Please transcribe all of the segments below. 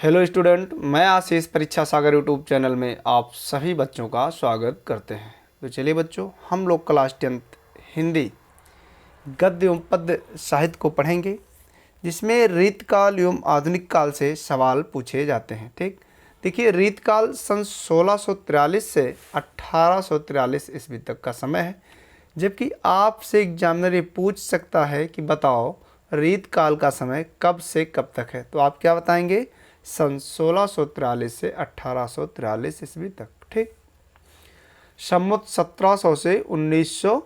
Hello student, मैं आशीष परीक्षा सागर YouTube channel में आप सभी बच्चों का स्वागत करते हैं। तो चलिए बच्चों, हम लोग क्लास 10th हिंदी गद्य एवं पद्य साहित्य को पढ़ेंगे, जिसमें रीतकाल एवं आधुनिक काल से सवाल पूछे जाते हैं। ठीक, देखिए रीतकाल सन 1643 से 1843 ईस्वी तक का समय है, जबकि आपसे एग्जामिनर ये पूछ सकता है कि बताओ रीतकाल का समय कब से कब तक है। तो आप क्या बताएंगे? सन 1643 से 1843 ईस्वी तक। ठीक, सम्मत 1700 से 1900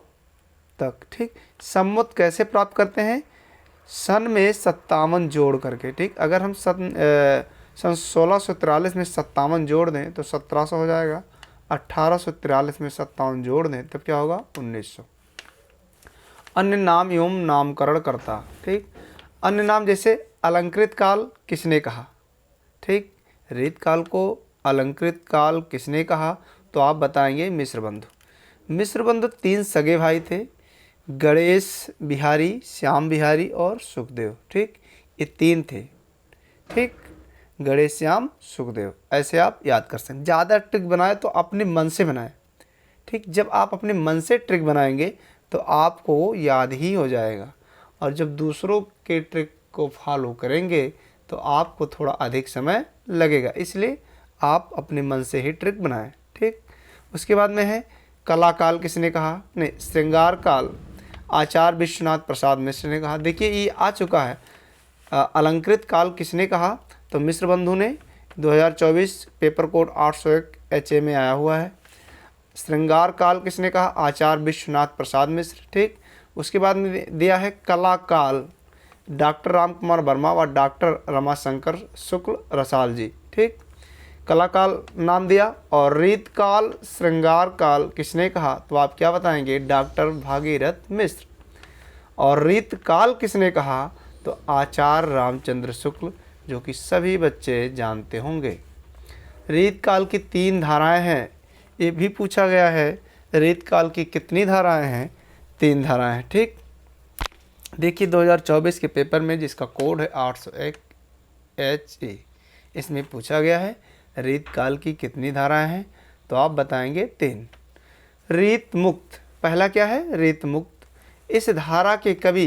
तक। ठीक, सम्मत कैसे प्राप्त करते हैं? सन में 57 जोड़ करके। ठीक, अगर हम सन 1643 में 57 जोड़ दें तो 1700 हो जाएगा। 1843 में 57 जोड़ दें तब क्या होगा? 1900। अन्य नाम एवं नामकरण करता। ठीक, अन्य नाम जैसे अलंकृत काल किसने कहा? ठीक, रीतकाल को अलंकृत काल किसने कहा? तो आप बताएंगे मिश्रबंधु। मिश्रबंधु 3 सगे भाई थे, गणेश बिहारी, श्याम बिहारी और सुखदेव। ठीक, ये 3 थे। ठीक, गणेश, श्याम, सुखदेव, ऐसे आप याद कर सकते हैं। ज़्यादा ट्रिक बनाए तो अपने मन से बनाएं। ठीक, जब आप अपने मन से ट्रिक बनाएंगे तो आपको याद ही हो जाएगा, और जब दूसरों के ट्रिक को फॉलो करेंगे तो आपको थोड़ा अधिक समय लगेगा, इसलिए आप अपने मन से ही ट्रिक बनाएं। ठीक, उसके बाद में है कला काल किसने कहा? नहीं, श्रृंगार काल आचार्य विश्वनाथ प्रसाद मिश्र ने कहा। देखिए ये आ चुका है। अलंकृत काल किसने कहा? तो मिश्रबंधु ने। 2024 पेपर कोड 801 HA में आया हुआ है। श्रृंगार काल किसने कहा? आचार्य विश्वनाथ प्रसाद मिश्र। ठीक, उसके बाद में दिया है कला काल, डॉक्टर राम कुमार वर्मा व डॉक्टर रमाशंकर शुक्ल रसाल जी। ठीक, कला काल नाम दिया। और रीतकाल श्रृंगार काल किसने कहा? तो आप क्या बताएंगे? डॉक्टर भागीरथ मिश्र। और रीतकाल किसने कहा? तो आचार्य रामचंद्र शुक्ल, जो कि सभी बच्चे जानते होंगे। रीतकाल की 3 धाराएं हैं, ये भी पूछा गया है। रीतकाल की कितनी धाराएं हैं? 3 धाराएं हैं। ठीक, देखिए 2024 के पेपर में जिसका कोड है 801 HA, इसमें पूछा गया है रीतकाल की कितनी धाराएं हैं? तो आप बताएंगे 3। रीत मुक्त, पहला क्या है? रीत मुक्त। इस धारा के कवि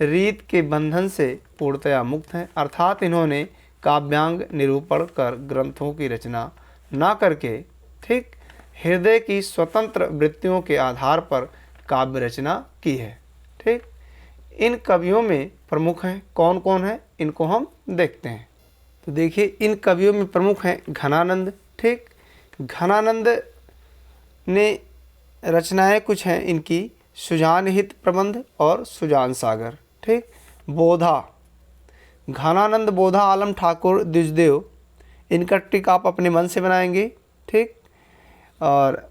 रीत के बंधन से पूर्णतया मुक्त हैं, अर्थात इन्होंने काव्यांग निरूपण कर ग्रंथों की रचना ना करके, ठीक, हृदय की स्वतंत्र वृत्तियों के आधार पर काव्य रचना की है। ठीक, इन कवियों में प्रमुख हैं, कौन कौन है इनको हम देखते हैं। तो देखिए इन कवियों में प्रमुख हैं घनानंद। ठीक, घनानंद ने रचनाएं कुछ हैं इनकी, सुजान हित प्रबंध और सुजान सागर। ठीक, बोधा, घनानंद बोधा आलम ठाकुर द्विजदेव, इनका ट्रिक आप अपने मन से बनाएंगे। ठीक, और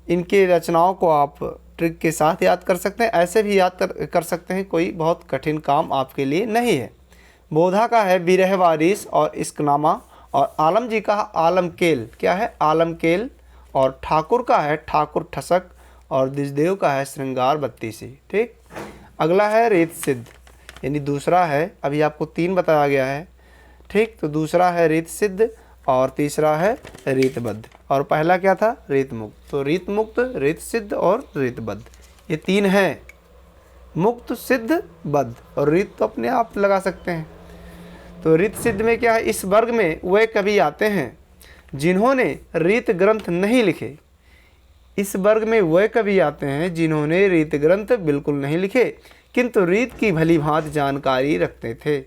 इनकी रचनाओं को आप ट्रिक के साथ याद कर सकते हैं, ऐसे भी याद कर सकते हैं, कोई बहुत कठिन काम आपके लिए नहीं है। बोधा का है बिरह वारिस और इश्कनामा, और आलम जी का आलमकेल, क्या है? आलमकेल। और ठाकुर का है ठाकुर ठसक, और द्विजदेव का है श्रृंगार बत्तीसी। ठीक, अगला है रीत सिद्ध, यानी दूसरा है, अभी आपको 3 बताया गया है। ठीक, तो दूसरा है रीत सिद्ध और तीसरा है रीतबद्ध, और पहला क्या था? रीत मुक्त। तो रीत मुक्त, रीत सिद्ध और रीतबद्ध, ये 3 हैं। मुक्त, सिद्ध, बद्ध, और रीत तो अपने आप लगा सकते हैं। तो रीत सिद्ध में क्या है? इस वर्ग में वे कवि आते हैं जिन्होंने रीत ग्रंथ नहीं लिखे। इस वर्ग में वे कवि आते हैं जिन्होंने रीत ग्रंथ बिल्कुल नहीं लिखे, किंतु रीत की भली भांति जानकारी रखते थे।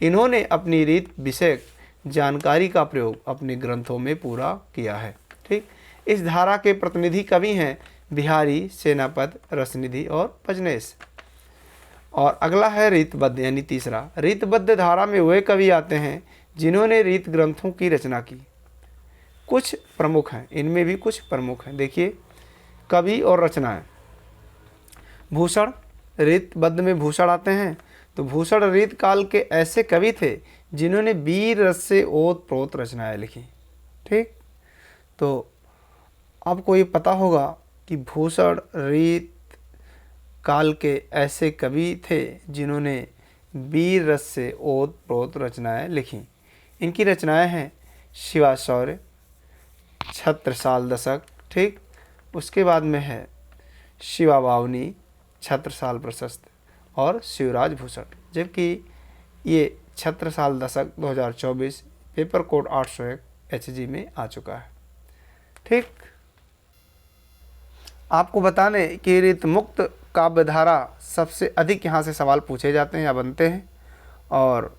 इन्होंने अपनी रीत विषयक जानकारी का प्रयोग अपने ग्रंथों में पूरा किया है। ठीक, इस धारा के प्रतिनिधि कवि हैं बिहारी, सेनापत, रसनिधि और पजनेश। और अगला है रीतबद्ध, यानी तीसरा। रीतबद्ध धारा में वे कवि आते हैं जिन्होंने रीत ग्रंथों की रचना की। कुछ प्रमुख हैं, इनमें भी कुछ प्रमुख हैं। देखिए कवि और रचनाएं। भूषण, रीतबद्ध में भूषण आते हैं। तो भूषण रीत काल के ऐसे कवि थे जिन्होंने वीर रस से ओत प्रोत रचनाएं लिखी। ठीक, तो आपको ये पता होगा कि भूषण रीत काल के ऐसे कवि थे जिन्होंने वीर रस से ओत प्रोत रचनाएं लिखी। इनकी रचनाएं हैं शिवा शौर्य, छत्रसाल दशक, ठीक। उसके बाद में है शिवा बावनी, छत्रसाल प्रशस्त और शिवराज भूषण। जबकि ये छत्रसाल दशक 2024 पेपर कोड 801 HG में आ चुका है, ठीक। आपको बताने कि रीत मुक्त काव्यधारा सबसे अधिक यहाँ से सवाल पूछे जाते हैं या बनते हैं, और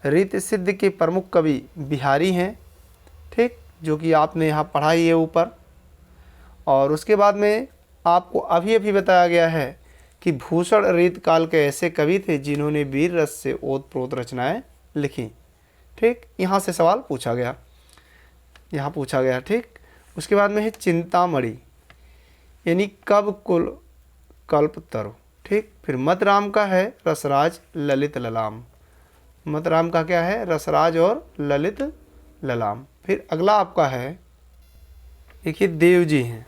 रीत सिद्ध के प्रमुख कवि बिहारी हैं, ठीक, जो कि आपने यहाँ पढ़ा ही है ऊपर। और उसके बाद में आपको अभी अभी बताया गया है कि भूषण रीत काल के ऐसे कवि थे जिन्होंने वीर रस से ओतप्रोत रचनाएं लिखी, ठीक। यहाँ से सवाल पूछा गया, यहाँ पूछा गया, ठीक। उसके बाद में है चिंतामणि, यानी कब कुल कल्प तरु, ठीक। फिर मतराम का है रसराज ललित ललाम। मतराम का क्या है? रसराज और ललित ललाम। फिर अगला आपका है, देखिए देव जी हैं,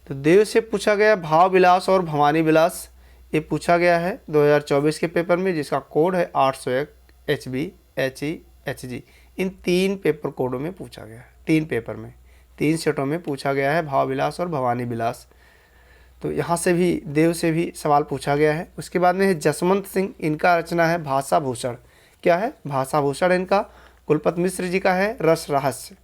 तो देव से पूछा गया भाव विलास और भवानी विलास, ये पूछा गया है 2024 के पेपर में, जिसका कोड है 801 HB HE HG। इन 3 पेपर कोडों में पूछा गया है, 3 पेपर में, 3 सेटों में पूछा गया है भाव विलास और भवानी विलास। तो यहाँ से भी देव से भी सवाल पूछा गया है। उसके बाद में है जसवंत सिंह, इनका रचना है भाषा भूषण। क्या है? भाषा भूषण इनका। कुलपति मिश्र जी का है रस रहस्य।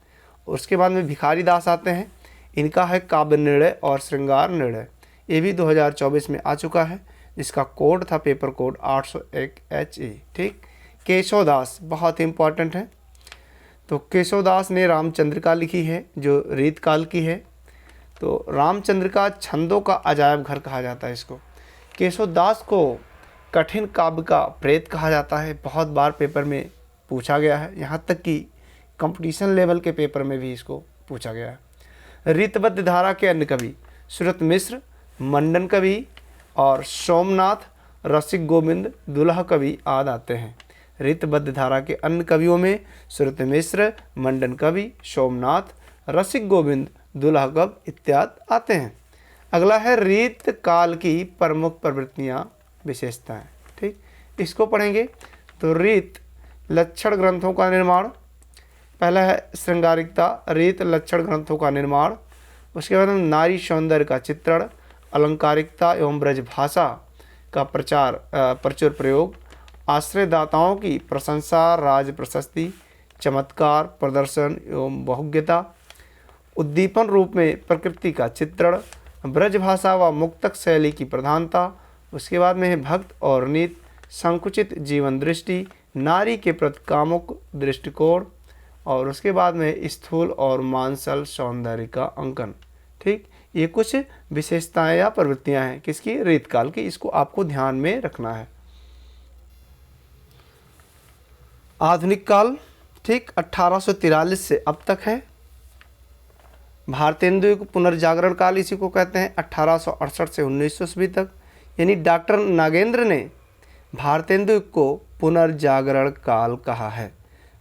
उसके बाद में भिखारी दास आते हैं, इनका है काव्य निर्णय और श्रृंगार निर्णय। ये भी 2024 में आ चुका है, जिसका कोड था पेपर कोड 801 HE, ठीक। केशव दास बहुत इंपॉर्टेंट है, तो केशव दास ने रामचंद्रिका लिखी है जो रीत काल की है। तो रामचंद्रिका छंदों का अजायब घर कहा जाता है इसको। केशव दास को कठिन काव्य का प्रेत कहा जाता है, बहुत बार पेपर में पूछा गया है, यहाँ तक कि कंपटीशन लेवल के पेपर में भी इसको पूछा गया है। रीतबद्ध धारा के अन्य कवि सुरत मिश्र, मंडन कवि और सोमनाथ, रसिक गोविंद, दुल्हा कवि आदि आते हैं। रीतबद्ध धारा के अन्य कवियों में सुरत मिश्र, मंडन कवि, सोमनाथ, रसिक गोविंद, दुल्हा कवि इत्यादि आते हैं। अगला है रीत काल की प्रमुख प्रवृत्तियाँ विशेषताएं, ठीक, इसको पढ़ेंगे। तो रीत लक्षण ग्रंथों का निर्माण, पहला है श्रृंगारिकता, रीत लक्षण ग्रंथों का निर्माण। उसके बाद नारी सौंदर्य का चित्रण, अलंकारिकता एवं ब्रज भाषा का प्रचुर प्रयोग, आश्रयदाताओं की प्रशंसा, राज प्रशस्ति, चमत्कार, प्रदर्शन एवं बहुज्ञता, उद्दीपन रूप में प्रकृति का चित्रण, ब्रज भाषा व मुक्तक शैली की प्रधानता। उसके बाद में है भक्त और नीत, संकुचित जीवन दृष्टि, नारी के प्रति कामुक दृष्टिकोण, और उसके बाद में स्थूल और मांसल सौंदर्य का अंकन, ठीक। ये कुछ विशेषताएं या प्रवृत्तियां हैं किसकी? रीत काल की। इसको आपको ध्यान में रखना है। आधुनिक काल, ठीक, 1843 से अब तक है। भारतेंदु युग पुनर्जागरण काल इसी को कहते हैं, 1868 से 1900 ईस्वी तक। यानी डॉक्टर नागेंद्र ने भारतेंदु युग को पुनर्जागरण काल कहा है।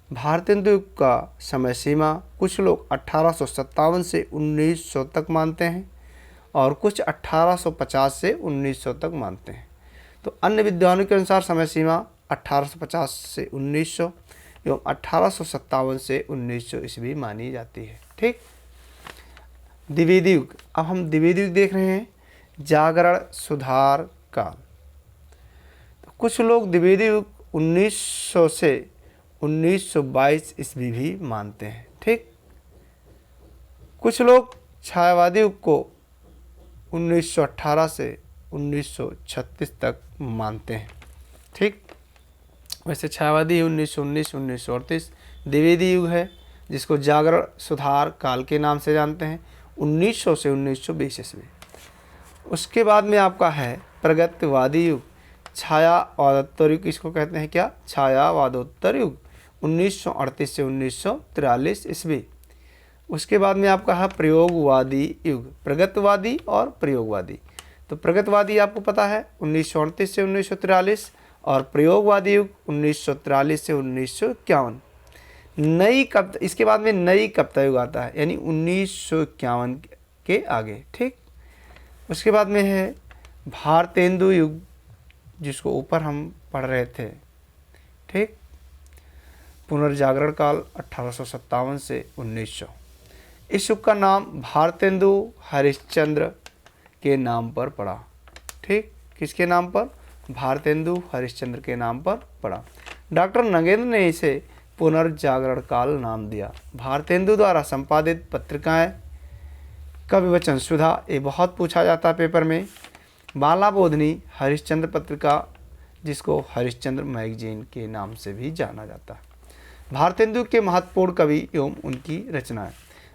भारतेंदु युग का समय सीमा कुछ लोग 1857 से 1900 तक मानते हैं और कुछ 1850 से 1900 तक मानते हैं। तो अन्य विद्वानों के अनुसार समय सीमा 1850 से 1900 एवं 1857 से 1900 ईस्वी मानी जाती है, ठीक। द्विवेदी युग, अब हम द्विवेदी युग देख रहे हैं, जागरण सुधार काल। तो कुछ लोग द्विवेदी युग 1900 से 1922 ईस्वी भी मानते हैं, ठीक। कुछ लोग छायावादी युग को 1918 से 1936 तक मानते हैं, ठीक। वैसे छायावादी 1919 1938, द्विवेदी युग है जिसको जागरण सुधार काल के नाम से जानते हैं, 1900 से 1920 ईस्वी। उसके बाद में आपका है प्रगतिवादी युग, छायावादोत्तर युग इसको कहते हैं। क्या? छायावादोत्तर युग, 1938 से 1943 ईस्वी। उसके बाद में आपका है प्रयोगवादी युग, प्रगतिवादी और प्रयोगवादी। तो प्रगतिवादी आपको पता है 1938 से 1943 और प्रयोगवादी युग 1943 से 1951। नई कविता, इसके बाद में नई कविता युग आता है, यानी 1951 के आगे, ठीक। उसके बाद में है भारतेंदु युग, जिसको ऊपर हम पढ़ रहे थे, ठीक। पुनर्जागरण काल 1857 से 1900। इस युग का नाम भारतेंदु हरिश्चंद्र के नाम पर पड़ा। ठीक, किसके नाम पर? भारतेंदु हरिश्चंद्र के नाम पर पड़ा। डॉक्टर नगेंद्र ने इसे पुनर्जागरण काल नाम दिया। भारतेंदु द्वारा संपादित पत्रिकाएं कवि वचन सुधा, ये बहुत पूछा जाता है पेपर में। बाला बोधनी, हरिश्चंद्र पत्रिका, जिसको हरिश्चंद्र मैगजीन के नाम से भी जाना जाता है। भारतेंदु के महत्वपूर्ण कवि एवं उनकी रचनाएं।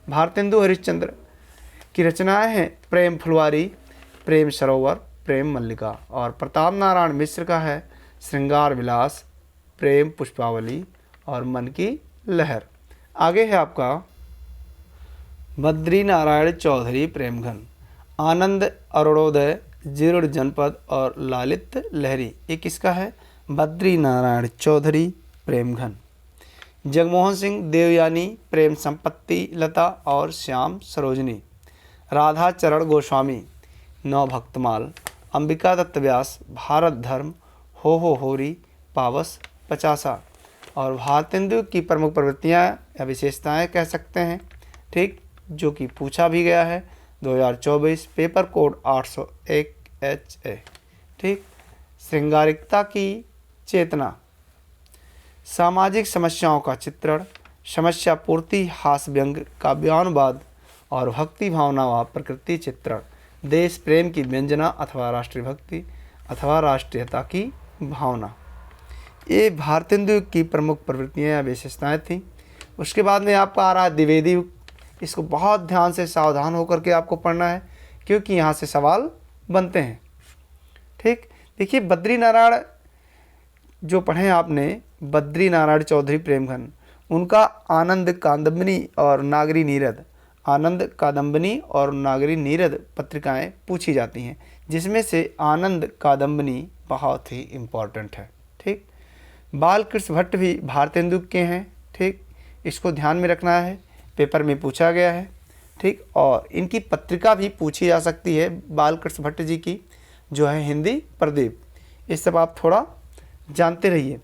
भारतेंदु हरिश्चंद्र की रचनाएं हैं प्रेम फुलवारी, प्रेम सरोवर, प्रेम मल्लिका, और प्रताप नारायण मिश्र का है श्रृंगार विलास, प्रेम पुष्पावली और मन की लहर। आगे है आपका बद्री नारायण चौधरी प्रेमघन, आनंद अरुणोदय, जीर्ण जनपद और लालित लहरी। ये किसका है? बद्री नारायण चौधरी प्रेमघन। जगमोहन सिंह देवयानी, प्रेम संपत्ति लता और श्याम सरोजनी। राधा चरण गोस्वामी, नौ भक्तमाल। अंबिका दत्त व्यास, भारत धर्म, हो होरी, पावस, पचासा। और भारतेंदु की प्रमुख प्रवृत्तियाँ या विशेषताएं कह सकते हैं, ठीक, जो कि पूछा भी गया है 2024 पेपर कोड 801 HA। ठीक, श्रृंगारिकता की चेतना, सामाजिक समस्याओं का चित्रण, समस्या पूर्ति, हास्य व्यंग, काव्यानुवाद और भक्ति भावना व प्रकृति चित्रण, देश प्रेम की व्यंजना अथवा राष्ट्रीय भक्ति अथवा राष्ट्रीयता की भावना। ये भारतेंदु की प्रमुख प्रवृत्तियाँ या विशेषताएँ थीं। उसके बाद में आपका आ रहा है द्विवेदी युग। इसको बहुत ध्यान से सावधान होकर के आपको पढ़ना है, क्योंकि यहाँ से सवाल बनते हैं। ठीक, देखिए बद्री नारायण जो पढ़े आपने, बद्री नारायण चौधरी प्रेमघन, उनका आनंद कादंबनी और नागरी नीरद, आनंद कादंबनी और नागरी नीरद पत्रिकाएं पूछी जाती हैं, जिसमें से आनंद कादंबनी बहुत ही इम्पॉर्टेंट है। ठीक, बालकृष्ण भट्ट भी भारतेंदु के हैं। ठीक, इसको ध्यान में रखना है, पेपर में पूछा गया है। ठीक, और इनकी पत्रिका भी पूछी जा सकती है बालकृष्ण भट्ट जी की, जो है हिंदी प्रदीप। ये सब आप थोड़ा जानते रहिए।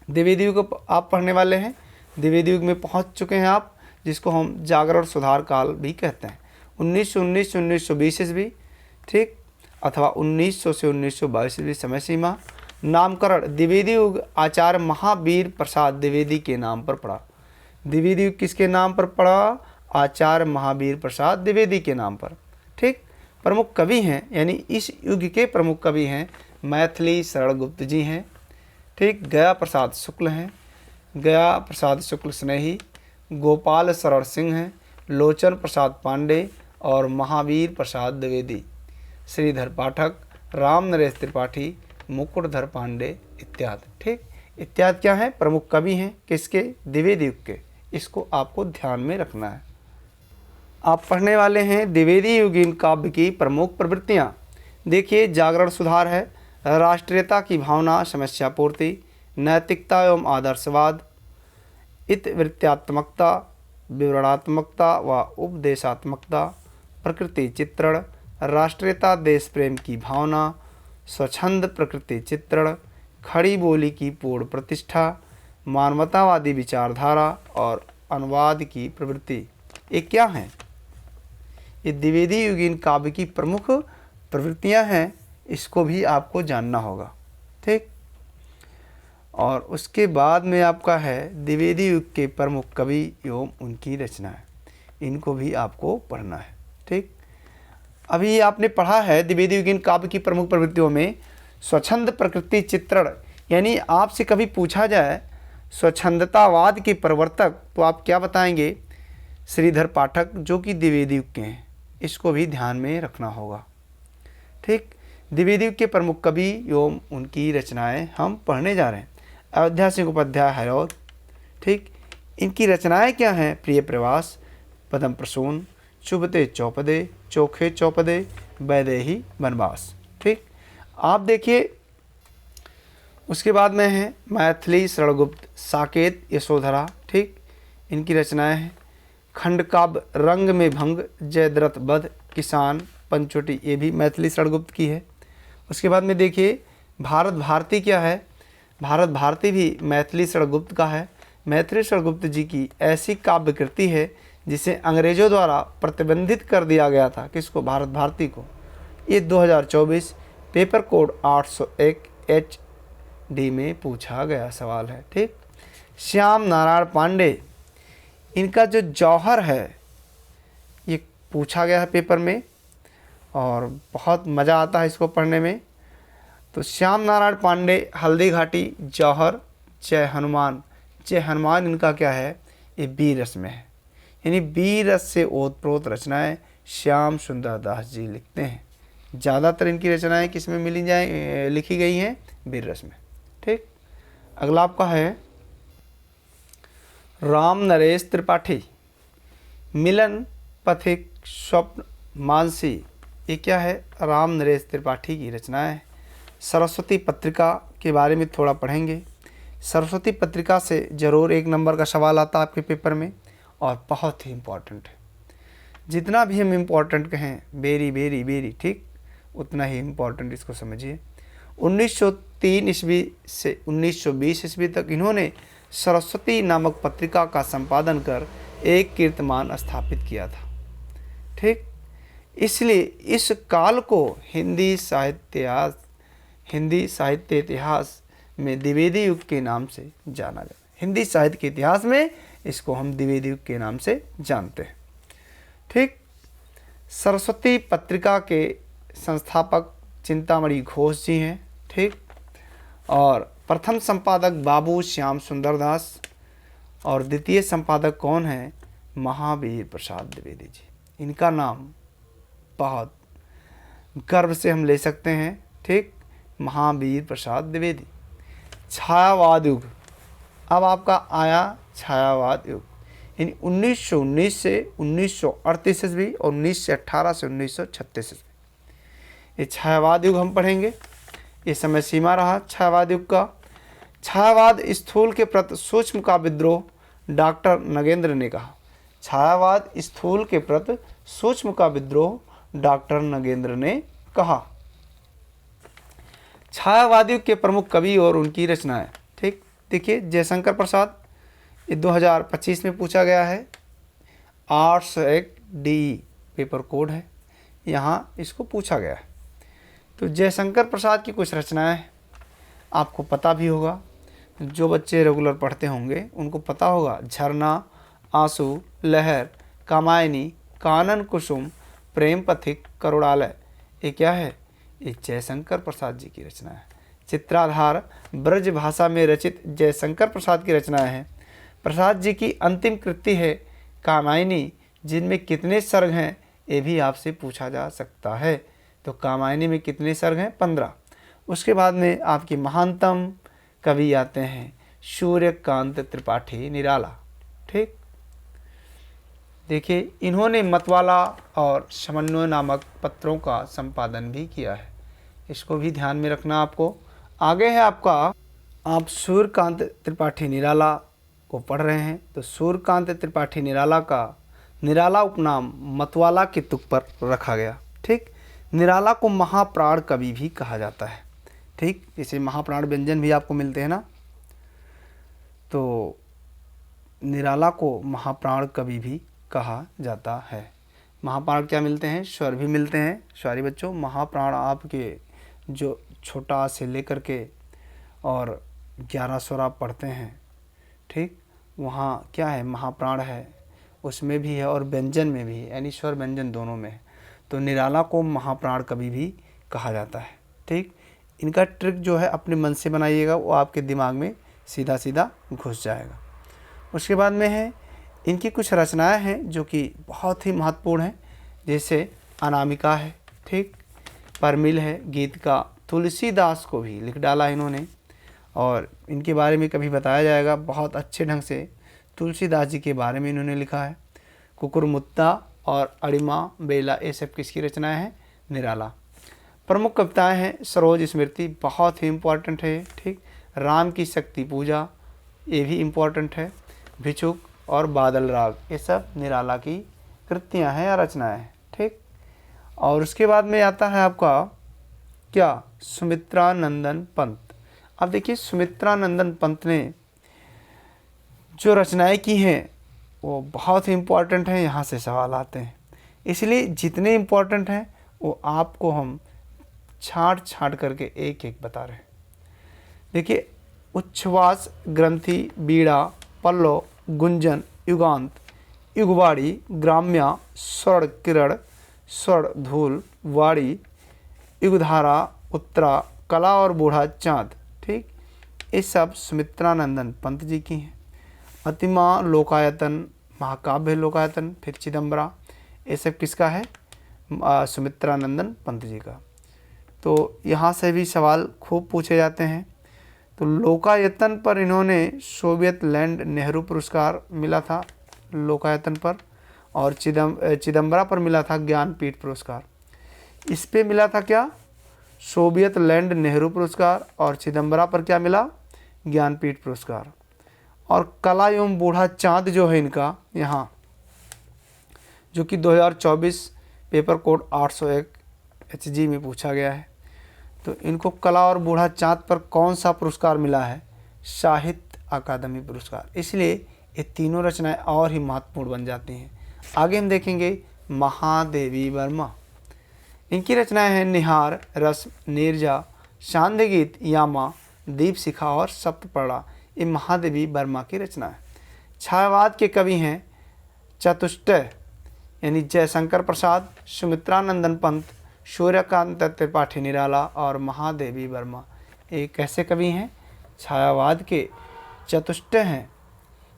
द्विवेदी युग आप पढ़ने वाले हैं, द्विवेदी युग में पहुंच चुके हैं आप, जिसको हम जागरण सुधार काल भी कहते हैं। 1919 से 1920 ईस्वी, ठीक, अथवा 1900 से 1922 ईस्वी समय सीमा। नामकरण द्विवेदी युग आचार्य महावीर प्रसाद द्विवेदी के नाम पर पड़ा। द्विवेदी युग किसके नाम पर पड़ा? आचार्य महावीर प्रसाद द्विवेदी के नाम पर। ठीक, प्रमुख कवि हैं, यानी इस युग के प्रमुख कवि हैं मैथिली शरण गुप्त जी हैं। ठीक, गया प्रसाद शुक्ल हैं, गया प्रसाद शुक्ल स्नेही, गोपाल शरण सिंह हैं, लोचन प्रसाद पांडे और महावीर प्रसाद द्विवेदी, श्रीधर पाठक, राम नरेश त्रिपाठी, मुकुटधर पांडे इत्यादि। ठीक, इत्यादि क्या है? प्रमुख कवि हैं किसके? द्विवेदी युग के। इसको आपको ध्यान में रखना है। आप पढ़ने वाले हैं द्विवेदी युगीन काव्य की प्रमुख प्रवृत्तियाँ। देखिए, जागरण सुधार है, राष्ट्रीयता की भावना, समस्या पूर्ति, नैतिकता एवं आदर्शवाद, इतिवृत्त्यात्मकता, विवरणात्मकता व उपदेशात्मकता, प्रकृति चित्रण, राष्ट्रीयता, देश प्रेम की भावना, स्वच्छंद प्रकृति चित्रण, खड़ी बोली की पूर्ण प्रतिष्ठा, मानवतावादी विचारधारा और अनुवाद की प्रवृत्ति। ये क्या हैं? ये द्विवेदी युगीन काव्य की प्रमुख प्रवृत्तियां हैं, इसको भी आपको जानना होगा। ठीक, और उसके बाद में आपका है द्विवेदी युग के प्रमुख कवि एवं उनकी रचनाएं, इनको भी आपको पढ़ना है। ठीक, अभी आपने पढ़ा है द्विवेदी युगीन काव्य की प्रमुख प्रवृत्तियों में स्वच्छंद प्रकृति चित्रण, यानी आपसे कभी पूछा जाए स्वच्छंदतावाद के प्रवर्तक, तो आप क्या बताएंगे? श्रीधर पाठक, जो कि द्विवेदी युग के हैं। इसको भी ध्यान में रखना होगा। ठीक, द्विवेदी युग के प्रमुख कवि एवं उनकी रचनाएं हम पढ़ने जा रहे हैं। अयोध्या सिंह उपाध्याय हरौद। ठीक, इनकी रचनाएं क्या हैं? प्रिय प्रवास, पदम प्रसून, चुभते चौपदे, चोखे चौपदे, वैदेही वनवास। ठीक, आप देखिए, उसके बाद में है मैथिली शरणगुप्त, साकेत, यशोधरा। ठीक, इनकी रचनाएं हैं। खंड काव्य, रंग में भंग, जयद्रथ वध, किसान, पंचोटी, ये भी मैथिली शरणगुप्त की है। उसके बाद में देखिए भारत भारती क्या है? भारत भारती भी मैथिली शरणगुप्त का है। मैत्रेयी गुप्त जी की ऐसी काव्य कृति है जिसे अंग्रेजों द्वारा प्रतिबंधित कर दिया गया था। किसको? भारत भारती को। ये 2024 पेपर कोड 801 HD में पूछा गया सवाल है। ठीक। श्याम नारायण पांडे, इनका जो जौहर है ये पूछा गया है पेपर में और बहुत मज़ा आता है इसको पढ़ने में। तो श्याम नारायण पांडे, हल्दी घाटी, जौहर, जय हनुमान। जय हनुमान इनका क्या है? ये बीर रस में है, यानी बीर रस से ओतप्रोत रचनाएं श्याम सुंदर दास जी लिखते हैं। ज़्यादातर इनकी रचनाएं किस में लिखी गई हैं? बीर रस में। ठीक। अगला आपका है राम नरेश त्रिपाठी, मिलन पथिक स्वप्न मानसी। ये क्या है? राम नरेश त्रिपाठी की रचना है। सरस्वती पत्रिका के बारे में थोड़ा पढ़ेंगे। सरस्वती पत्रिका से ज़रूर 1 नंबर का सवाल आता है आपके पेपर में और बहुत ही इम्पोर्टेंट है। जितना भी हम इम्पोर्टेंट कहें वेरी वेरी वेरी, ठीक, उतना ही इम्पोर्टेंट इसको समझिए। 1903 ईस्वी से 1920 ईस्वी तक इन्होंने सरस्वती नामक पत्रिका का संपादन कर एक कीर्तिमान स्थापित किया था। ठीक। इसलिए इस काल को हिंदी साहित्य इतिहास में द्विवेदी युग के नाम से जाना जाता है। हिंदी साहित्य के इतिहास में इसको हम द्विवेदी युग के नाम से जानते हैं। ठीक। सरस्वती पत्रिका के संस्थापक चिंतामणि घोष जी हैं। ठीक। और प्रथम संपादक बाबू श्याम सुंदर दास और द्वितीय संपादक कौन है? महावीर प्रसाद द्विवेदी जी। इनका नाम बहुत गर्व से हम ले सकते हैं। ठीक। महावीर प्रसाद द्विवेदी। छायावाद युग, अब आपका आया छायावाद युग, यानी 1919 से 1938 ईस्वी और 1918 से 1936 ईस्वी, ये छायावाद युग हम पढ़ेंगे। ये समय सीमा रहा छायावाद युग का। छायावाद स्थूल के प्रति सूक्ष्म का विद्रोह, डॉक्टर नगेंद्र ने कहा। छायावाद स्थूल के प्रति सूक्ष्म का विद्रोह, डॉक्टर नगेंद्र ने कहा। छायावाद युग के प्रमुख कवि और उनकी रचनाएं। ठीक। देखिए जयशंकर प्रसाद, ये 2025 में पूछा गया है। 801D पेपर कोड है, यहाँ इसको पूछा गया है। तो जयशंकर प्रसाद की कुछ रचनाएं आपको पता भी होगा, जो बच्चे रेगुलर पढ़ते होंगे उनको पता होगा। झरना, आंसू, लहर, कामायनी, कानन कुसुम, प्रेम पथिक, करुणालय, ये क्या है? ये जयशंकर प्रसाद जी की रचना है। चित्राधार ब्रज भाषा में रचित जयशंकर प्रसाद की रचनाएं हैं। प्रसाद जी की अंतिम कृति है कामायनी, जिनमें कितने सर्ग हैं ये भी आपसे पूछा जा सकता है। तो कामायनी में कितने सर्ग हैं? 15। उसके बाद में आपकी महानतम कवि आते हैं सूर्यकांत त्रिपाठी निराला। ठीक। देखिए इन्होंने मतवाला और समन्वय नामक पत्रों का संपादन भी किया है, इसको भी ध्यान में रखना आपको। आगे है आपका, आप सूर्यकांत त्रिपाठी निराला को पढ़ रहे हैं तो सूर्यकांत त्रिपाठी निराला का निराला उपनाम मतवाला के तुक पर रखा गया। ठीक। निराला को महाप्राण कवि भी कहा जाता है। ठीक। इसे महाप्राण व्यंजन भी आपको मिलते हैं ना, तो निराला को महाप्राण कवि भी कहा जाता है। महाप्राण क्या मिलते हैं? स्वर भी मिलते हैं। सॉरी बच्चों, महाप्राण आपके जो छोटा से लेकर के और 11 स्वर आप पढ़ते हैं। ठीक। वहाँ क्या है? महाप्राण है, उसमें भी है और व्यंजन में भी है, यानी स्वर व्यंजन दोनों में है। तो निराला को महाप्राण कवि भी कहा जाता है। ठीक। इनका ट्रिक जो है अपने मन से बनाइएगा, वो आपके दिमाग में सीधा सीधा घुस जाएगा। उसके बाद में है इनकी कुछ रचनाएं हैं जो कि बहुत ही महत्वपूर्ण हैं, जैसे अनामिका है। ठीक। परमिल है, गीत का तुलसीदास को भी लिख डाला इन्होंने और इनके बारे में कभी बताया जाएगा। बहुत अच्छे ढंग से तुलसीदास जी के बारे में इन्होंने लिखा है। कुकुरमुत्ता और अड़िमा बेला, ये सब किसकी रचनाएं हैं? निराला। प्रमुख कविताएं हैं सरोज स्मृति, बहुत ही इम्पोर्टेंट है। ठीक। राम की शक्ति पूजा, ये भी इम्पोर्टेंट है। भिक्षुक और बादल राग, ये सब निराला की कृतियां हैं या रचनाएं हैं। ठीक। और उसके बाद में आता है आपका क्या? सुमित्रा नंदन पंत। अब देखिए सुमित्रा नंदन पंत ने जो रचनाएं की हैं वो बहुत ही इम्पोर्टेंट हैं, यहाँ से सवाल आते हैं। इसलिए जितने इम्पोर्टेंट हैं वो आपको हम छांट छांट करके एक एक बता रहे हैं। देखिए, उच्छ्वास, ग्रंथि, बीड़ा, पल्लव, गुंजन, युगांत, युगवाड़ी, ग्राम्या, स्वर्ण किरण, स्वर्ण धूल, वाड़ी, युगधारा, उत्तरा, कला और बूढ़ा चांद। ठीक, ये सब सुमित्रानंदन पंत जी की हैं। अतिमा, लोकायतन, महाकाव्य लोकायतन, फिर चिदम्बरा, ये सब किसका है? सुमित्रानंदन पंत जी का। तो यहाँ से भी सवाल खूब पूछे जाते हैं। तो लोकायतन पर इन्होंने सोवियत लैंड नेहरू पुरस्कार मिला था लोकायतन पर, और चिदम्बरा पर मिला था ज्ञानपीठ पुरस्कार। इस पे मिला था क्या? सोवियत लैंड नेहरू पुरस्कार, और चिदम्बरा पर क्या मिला? ज्ञानपीठ पुरस्कार। और कला एवं बूढ़ा चांद जो है इनका यहाँ, जो कि 2024 पेपर कोड 801 HG में पूछा गया है। तो इनको कला और बूढ़ा चांद पर कौन सा पुरस्कार मिला है? साहित्य अकादमी पुरस्कार। इसलिए ये तीनों रचनाएं और ही महत्वपूर्ण बन जाती हैं। आगे हम देखेंगे महादेवी वर्मा। इनकी रचनाएं हैं निहार, रस, नीरजा, शांति गीत, यामा, दीप शिखा और सप्तपर्णा। ये महादेवी वर्मा की रचना है। छायावाद के कवि हैं चतुष्टय यानी जयशंकर प्रसाद, सुमित्रानंदन पंत, सूर्यकांत त्रिपाठी निराला और महादेवी वर्मा। ये कैसे कवि हैं? छायावाद के चतुष्टय हैं,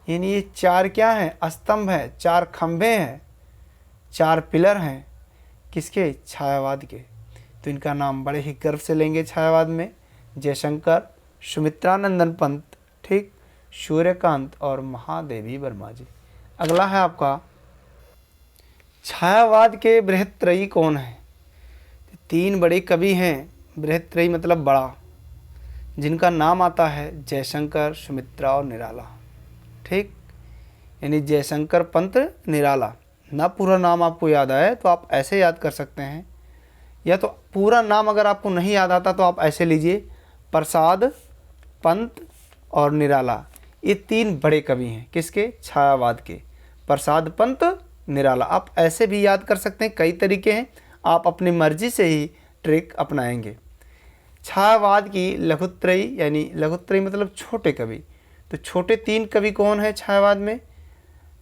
यानी ये चार क्या हैं? स्तंभ हैं, चार खंभे हैं, चार पिलर हैं। किसके? छायावाद के। तो इनका नाम बड़े ही गर्व से लेंगे छायावाद में, जयशंकर, सुमित्रानंदन पंत, ठीक, सूर्यकांत और महादेवी वर्मा जी। अगला है आपका छायावाद के बृहत्त्रयी कौन है? तीन बड़े कवि हैं, बृहत्त्रयी मतलब बड़ा, जिनका नाम आता है जयशंकर, सुमित्रा और निराला। ठीक, यानी जयशंकर पंत निराला। ना पूरा नाम आपको याद आए तो आप ऐसे याद कर सकते हैं, या तो पूरा नाम अगर आपको नहीं याद आता तो आप ऐसे लीजिए, प्रसाद, पंत और निराला। ये तीन बड़े कवि हैं किसके? छायावाद के। प्रसाद, पंत, निराला। आप ऐसे भी याद कर सकते हैं, कई तरीके हैं, आप अपनी मर्जी से ही ट्रिक अपनाएंगे। छायावाद की लघुत्रयी, यानी लघुत्रयी मतलब छोटे कवि। तो छोटे तीन कवि कौन है छायावाद में?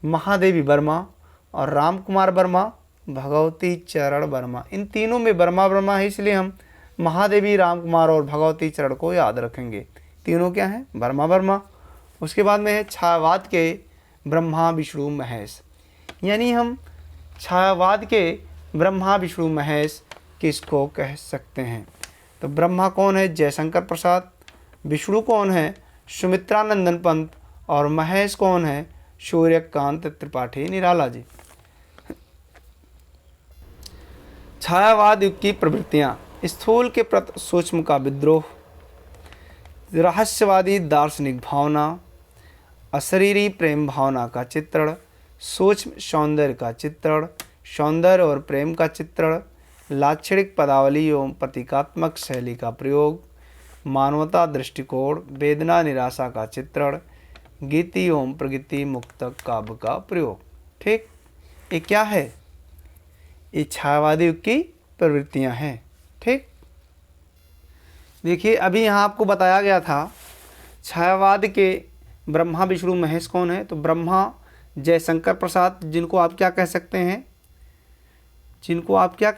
महादेवी वर्मा और राम कुमार वर्मा, भगवती चरण वर्मा। इन तीनों में वर्मा है, इसलिए हम महादेवी, राम कुमार और भगवती चरण को याद रखेंगे। तीनों क्या हैं? वर्मा। उसके बाद में है छायावाद के ब्रह्मा, विष्णु, महेश। यानी हम छायावाद के ब्रह्मा, विष्णु, महेश किसको कह सकते हैं? तो ब्रह्मा कौन है? जयशंकर प्रसाद। विष्णु कौन है? सुमित्रानंदन पंत। और महेश कौन है? सूर्यकांत त्रिपाठी निराला जी। छायावाद युग की प्रवृत्तियाँ: स्थूल के प्रति सूक्ष्म का विद्रोह, रहस्यवादी दार्शनिक भावना, अशरीरी प्रेम भावना का चित्रण, सूक्ष्म सौंदर्य का चित्रण, सौंदर्य और प्रेम का चित्रण, लाक्षणिक पदावली एवं प्रतीकात्मक शैली का प्रयोग, मानवता दृष्टिकोण, वेदना निराशा का चित्रण, गीति एवं प्रगति मुक्तक काव्य का प्रयोग। ठीक, ये क्या है? ये छायावादी युग की प्रवृत्तियां हैं। ठीक, देखिए अभी यहाँ आपको बताया गया था छायावाद के ब्रह्मा, विष्णु, महेश कौन है? तो ब्रह्मा जयशंकर प्रसाद, जिनको आप क्या कह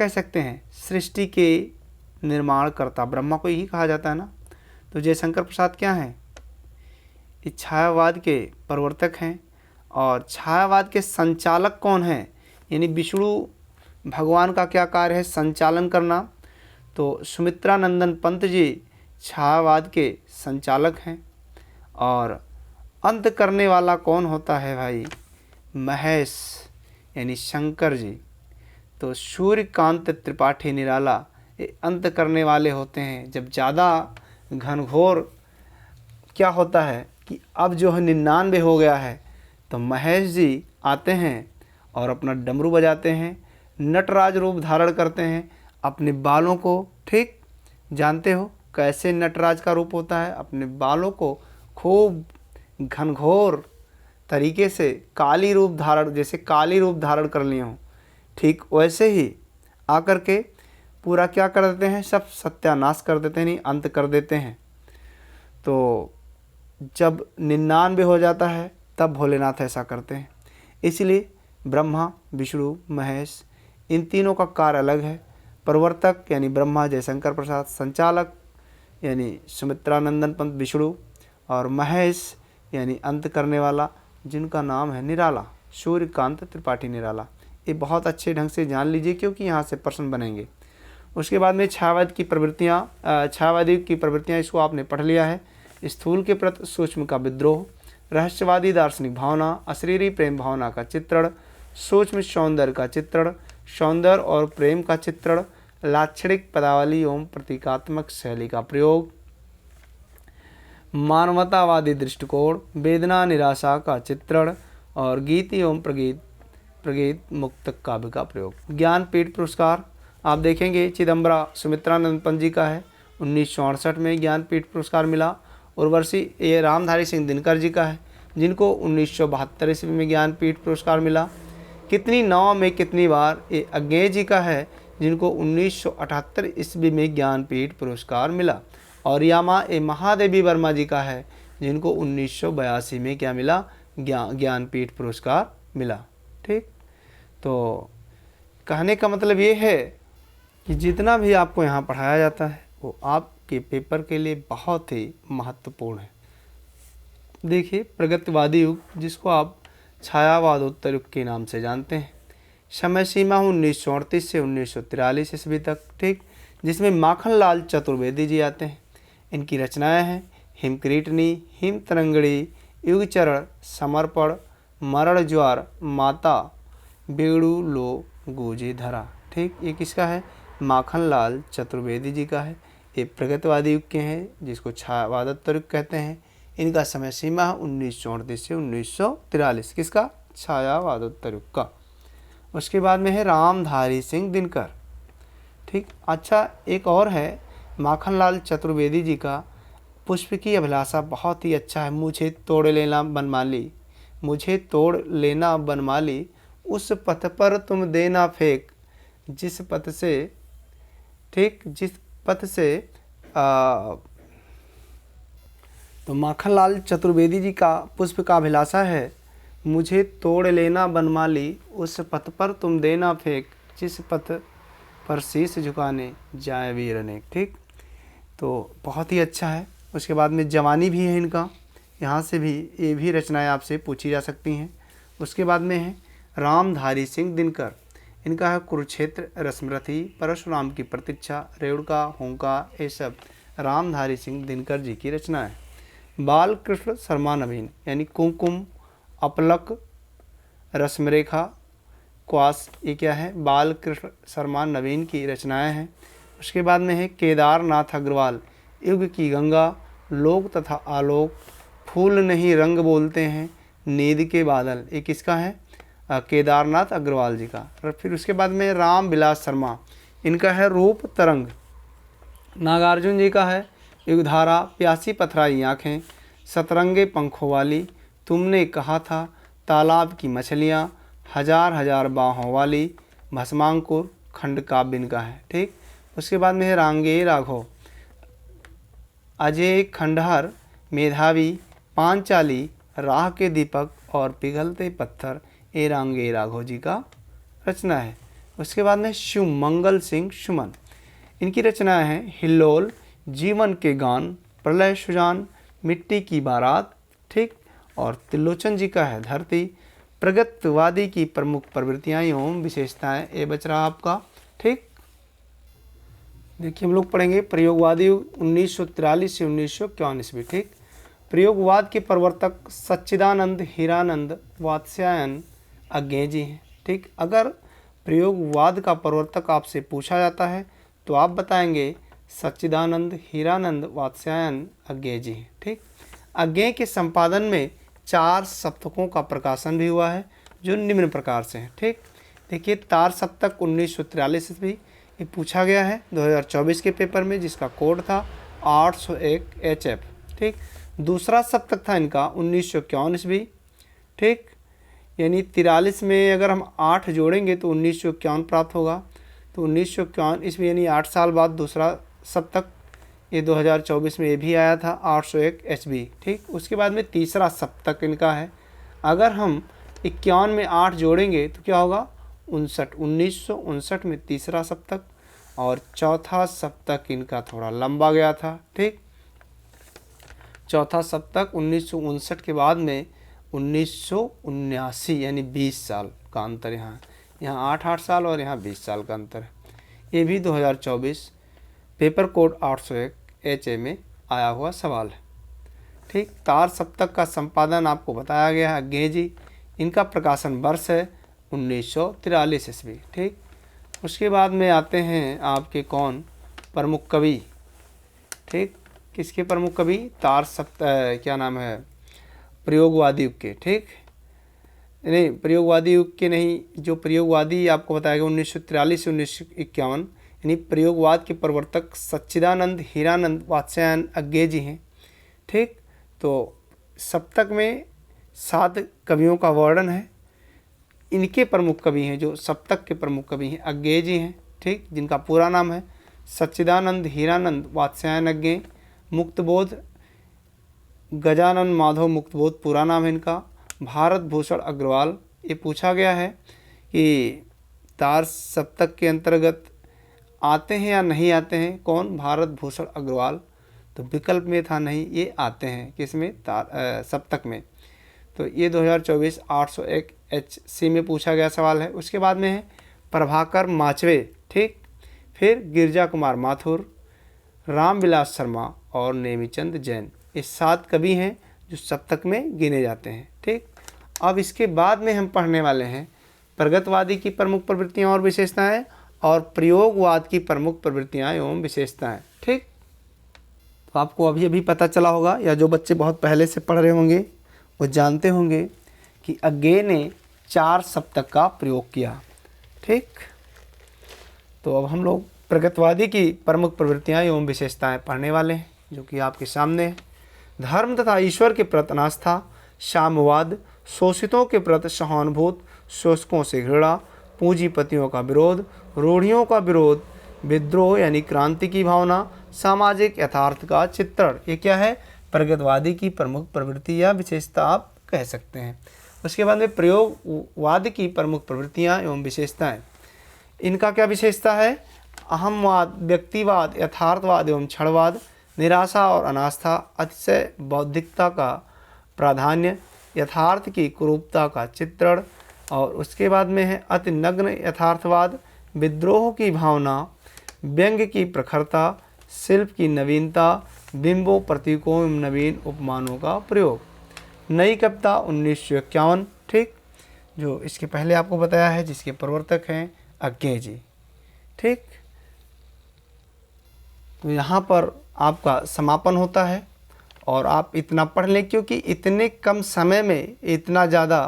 सकते हैं? सृष्टि के निर्माणकर्ता, ब्रह्मा को यही कहा जाता है ना। तो जयशंकर प्रसाद क्या हैं? ये छायावाद के प्रवर्तक हैं। और छायावाद के संचालक कौन हैं? यानी विष्णु भगवान का क्या कार्य है? संचालन करना। तो सुमित्रानंदन पंत जी छायावाद के संचालक हैं। और अंत करने वाला कौन होता है भाई? महेश यानी शंकर जी। तो सूर्यकांत त्रिपाठी निराला ये अंत करने वाले होते हैं। जब ज़्यादा घनघोर क्या होता है कि अब जो है 99 हो गया है, तो महेश जी आते हैं और अपना डमरू बजाते हैं, नटराज रूप धारण करते हैं, अपने बालों को, ठीक जानते हो कैसे नटराज का रूप होता है? अपने बालों को खूब घनघोर तरीके से काली रूप धारण, जैसे काली रूप धारण कर लिए हों, ठीक वैसे ही आकर के पूरा क्या कर देते हैं, सब सत्यानाश कर देते हैं, नहीं अंत कर देते हैं। तो जब 99 हो जाता है तब भोलेनाथ ऐसा करते हैं। इसलिए ब्रह्मा, विष्णु, महेश, इन तीनों का कार्य अलग है। प्रवर्तक यानी ब्रह्मा जयशंकर प्रसाद, संचालक यानी सुमित्रानंदन पंत विष्णु, और महेश यानी अंत करने वाला, जिनका नाम है निराला, सूर्यकांत त्रिपाठी निराला। ये बहुत अच्छे ढंग से जान लीजिए क्योंकि यहाँ से प्रश्न बनेंगे। उसके बाद में छायावाद की प्रवृत्तियाँ, छायावादी की प्रवृत्तियाँ, इसको आपने पढ़ लिया है। स्थूल के प्रति सूक्ष्म का विद्रोह, रहस्यवादी दार्शनिक भावना, अशरीरी प्रेम भावना का चित्रण, सूक्ष्म सौंदर्य का चित्रण, सौंदर्य और प्रेम का चित्रण, लाक्षणिक पदावली एवं प्रतीकात्मक शैली का प्रयोग, मानवतावादी दृष्टिकोण, वेदना निराशा का चित्रण, और गीत एवं प्रगीत मुक्त काव्य का प्रयोग। ज्ञानपीठ पुरस्कार आप देखेंगे चिदम्बरा सुमित्रानंद पंत जी का है, 1968 में ज्ञानपीठ पुरस्कार मिला। उर्वशी ये रामधारी सिंह दिनकर जी का है, जिनको 1972 ईस्वी में ज्ञानपीठ पुरस्कार मिला। कितनी नाव में कितनी बार, ये अज्ञेय जी का है, जिनको 1978 ईस्वी में ज्ञानपीठ पुरस्कार मिला। और यामा ए महादेवी वर्मा जी का है, जिनको 1982 में क्या मिला, ज्ञानपीठ पुरस्कार मिला। ठीक, तो कहने का मतलब ये है कि जितना भी आपको यहाँ पढ़ाया जाता है वो आपके पेपर के लिए बहुत ही महत्वपूर्ण है। देखिए, प्रगतिवादी युग, जिसको आप छायावादोत्तर युग के नाम से जानते हैं, समय सीमा 1938 से 1943 ईस्वी तक। ठीक, जिसमें माखनलाल चतुर्वेदी जी आते हैं। इनकी रचनाएं हैं हिमक्रीटनी, हिम तरंगड़ी, युगचरण, समर्पण, मरण ज्वार, माता, बेड़ू लो गूंजे धरा। ठीक, ये किसका है, माखनलाल चतुर्वेदी जी का है। ये प्रगतिवादी युग के हैं, जिसको छायावादोत्तर युग कहते हैं। इनका समय सीमा 1938 से 1943, किसका, छायावादोत्तर युग का। उसके बाद में है रामधारी सिंह दिनकर। ठीक, अच्छा एक और है माखनलाल चतुर्वेदी जी का, पुष्प की अभिलाषा, बहुत ही अच्छा है। मुझे तोड़ लेना बनमाली, मुझे तोड़ लेना बनमाली, उस पथ पर तुम देना फेंक, जिस पथ से, ठीक, जिस पथ से तो माखनलाल चतुर्वेदी जी का पुष्प का अभिलाषा है, मुझे तोड़ लेना बनमाली, उस पथ पर तुम देना फेंक, जिस पथ पर शीश झुकाने जाए वीर अनेक। ठीक, तो बहुत ही अच्छा है। उसके बाद में जवानी भी है इनका, यहाँ से भी ये भी रचनाएं आपसे पूछी जा सकती हैं। उसके बाद में है रामधारी सिंह दिनकर। इनका है कुरुक्षेत्र, रश्मरथी, परशुराम की प्रतीक्षा, रेवड़का, होंका, ये सब रामधारी सिंह दिनकर जी की रचना है। बाल कृष्ण शर्मा नवीन यानी कुमकुम, अपलक, रश्मरेखा, क्वास, ये क्या है, बाल कृष्ण शर्मा नवीन की रचनाएं हैं। उसके बाद में है केदारनाथ अग्रवाल, युग की गंगा, लोक तथा आलोक, फूल नहीं रंग बोलते हैं, नींद के बादल, ये किसका है, केदारनाथ अग्रवाल जी का। और फिर उसके बाद में राम विलास शर्मा, इनका है रूप तरंग। नागार्जुन जी का है युगधारा, प्यासी पथराई आँखें, सतरंगे पंखों वाली, तुमने कहा था, तालाब की मछलियाँ, हजार हजार बाहों वाली, भस्मांकुर, खंड काव्य इनका है। ठीक, उसके बाद में है रांगे राघव, अजय खंडहर, मेधावी, पांचाली, राह के दीपक और पिघलते पत्थर, ये रांगे राघव जी का रचना है। उसके बाद में शिव मंगल सिंह सुमन, इनकी रचना है हिल्लोल, जीवन के गान, प्रलय सुजान, मिट्टी की बारात। ठीक, और त्रिलोचन जी का है धरती। प्रगतिवादी की प्रमुख प्रवृत्तियाँ एवं विशेषताएं, ये बच रहा आपका। ठीक, देखिए हम लोग पढ़ेंगे प्रयोगवादी युग 1943 से 1951 ईस्वी। ठीक, प्रयोगवाद के प्रवर्तक सच्चिदानंद हीरानंद वात्स्यायन अज्ञेय जी हैं। ठीक, अगर प्रयोगवाद का प्रवर्तक आपसे पूछा जाता है तो आप बताएंगे सच्चिदानंद हीरानंद वात्स्यायन अज्ञेय जी हैं। ठीक, अज्ञेय के संपादन में 4 सप्तकों का प्रकाशन भी हुआ है, जो निम्न प्रकार से हैं। ठीक, देखिए तार सप्तक 1943 ईस्वी, ये पूछा गया है 2024 के पेपर में, जिसका कोड था 801 HF। ठीक, दूसरा सप्तक था इनका 1951 ईस्वी, ठीक। यानी 43 में अगर हम 8 जोड़ेंगे तो 1951 प्राप्त होगा। तो 1951 इसमें यानी 8 साल बाद दूसरा सप्तक, ये 2024 में ये भी आया था 801 HB, ठीक। उसके बाद में तीसरा सप्तक इनका है। अगर हम 51 में 8 जोड़ेंगे तो क्या होगा 59, 1959 में तीसरा सप्तक, और चौथा सप्तक इनका थोड़ा लंबा गया था, ठीक। चौथा सप्तक 1959 के बाद में 1979 यानी 20 साल का अंतर, यहाँ 8 साल और यहाँ 20 साल का अंतर है। ये भी 2024 पेपर कोड 801 HA में आया हुआ सवाल है, ठीक। तार सप्तक का संपादन आपको बताया गया है अज्ञे जी। इनका प्रकाशन वर्ष है 1943 ईस्वी, ठीक। उसके बाद में आते हैं आपके कौन प्रमुख कवि, ठीक। किसके प्रमुख कवि, तार सप्तक क्या नाम है, प्रयोगवादी युग के, ठीक। नहीं, प्रयोगवादी युग के नहीं, जो प्रयोगवादी आपको बताया गया 1943 से 1951, यानी प्रयोगवाद के प्रवर्तक सच्चिदानंद हीरानंद वात्स्यायन अज्ञे जी हैं, ठीक। तो सप्तक में 7 कवियों का वर्णन है। इनके प्रमुख कवि हैं, जो सप्तक के प्रमुख कवि हैं अज्ञे जी हैं, ठीक, जिनका पूरा नाम है सच्चिदानंद हीरानंद वात्स्यायन अज्ञे। मुक्तबोध गजानन माधव मुक्तबोध पूरा नाम है इनका। भारत भूषण अग्रवाल, ये पूछा गया है कि तार सप्तक के अंतर्गत आते हैं या नहीं आते हैं, कौन, भारत भूषण अग्रवाल। तो विकल्प में था नहीं, ये आते हैं किसमें, तार सप्तक में। तो ये 2024 801 HC में पूछा गया सवाल है। उसके बाद में है प्रभाकर माचवे, ठीक। फिर गिरजा कुमार माथुर, रामविलास शर्मा और नेमीचंद जैन, ये 7 कवि हैं जो सप्तक में गिने जाते हैं, ठीक। अब इसके बाद में हम पढ़ने वाले हैं प्रगतवादी की प्रमुख प्रवृत्तियाँ और विशेषताएं और प्रयोगवाद की प्रमुख प्रवृत्तियाँ एवं विशेषताएं, ठीक। तो आपको अभी अभी पता चला होगा, या जो बच्चे बहुत पहले से पढ़ रहे होंगे वो जानते होंगे कि अज्ञे ने 4 सप्तक का प्रयोग किया, ठीक। तो अब हम लोग प्रगतवादी की प्रमुख प्रवृत्तियाँ एवं विशेषताएं पढ़ने वाले हैं, जो कि आपके सामने है। धर्म तथा ईश्वर के प्रति आस्था, साम्यवाद, शोषितों के प्रति सहानुभूति, शोषकों से घृणा, पूंजीपतियों का विरोध, रूढ़ियों का विरोध, विद्रोह यानी क्रांति की भावना, सामाजिक यथार्थ का चित्रण, ये क्या है, प्रगतवादी की प्रमुख प्रवृत्ति या विशेषता आप कह सकते हैं। उसके बाद में प्रयोगवाद की प्रमुख प्रवृत्तियाँ एवं विशेषताएं, इनका क्या विशेषता है, अहमवाद, व्यक्तिवाद, यथार्थवाद एवं क्षणवाद, निराशा और अनास्था, अतिशय बौद्धिकता का प्राधान्य, यथार्थ की कुरूपता का चित्रण, और उसके बाद में है अति नग्न यथार्थवाद, विद्रोह की भावना, व्यंग्य की प्रखरता, शिल्प की नवीनता, बिंबों, प्रतीकों एवं नवीन उपमानों का प्रयोग। नई कविता 1951, ठीक, जो इसके पहले आपको बताया है, जिसके प्रवर्तक हैं अज्ञे जी, ठीक। तो यहाँ पर आपका समापन होता है और आप इतना पढ़ लें, क्योंकि इतने कम समय में इतना ज़्यादा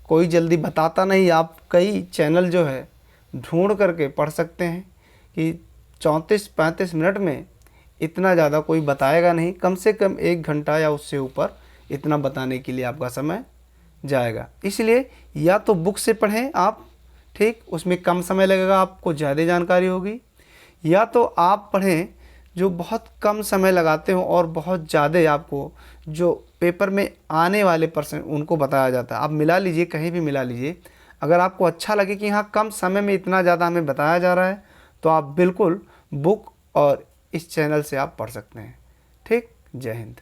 कोई जल्दी बताता नहीं। आप कई चैनल जो है ढूंढ करके पढ़ सकते हैं कि 34-35 मिनट में इतना ज़्यादा कोई बताएगा नहीं। कम से कम 1 घंटा या उससे ऊपर इतना बताने के लिए आपका समय जाएगा। इसलिए या तो बुक से पढ़ें आप, ठीक, उसमें कम समय लगेगा, आपको ज़्यादा जानकारी होगी, या तो आप पढ़ें जो बहुत कम समय लगाते हो और बहुत ज़्यादा आपको जो पेपर में आने वाले पर्सन उनको बताया जाता है। आप मिला लीजिए, कहीं भी मिला लीजिए। अगर आपको अच्छा लगे कि हाँ कम समय में इतना ज़्यादा हमें बताया जा रहा है, तो आप बिल्कुल बुक और इस चैनल से आप पढ़ सकते हैं, ठीक। जय हिंद।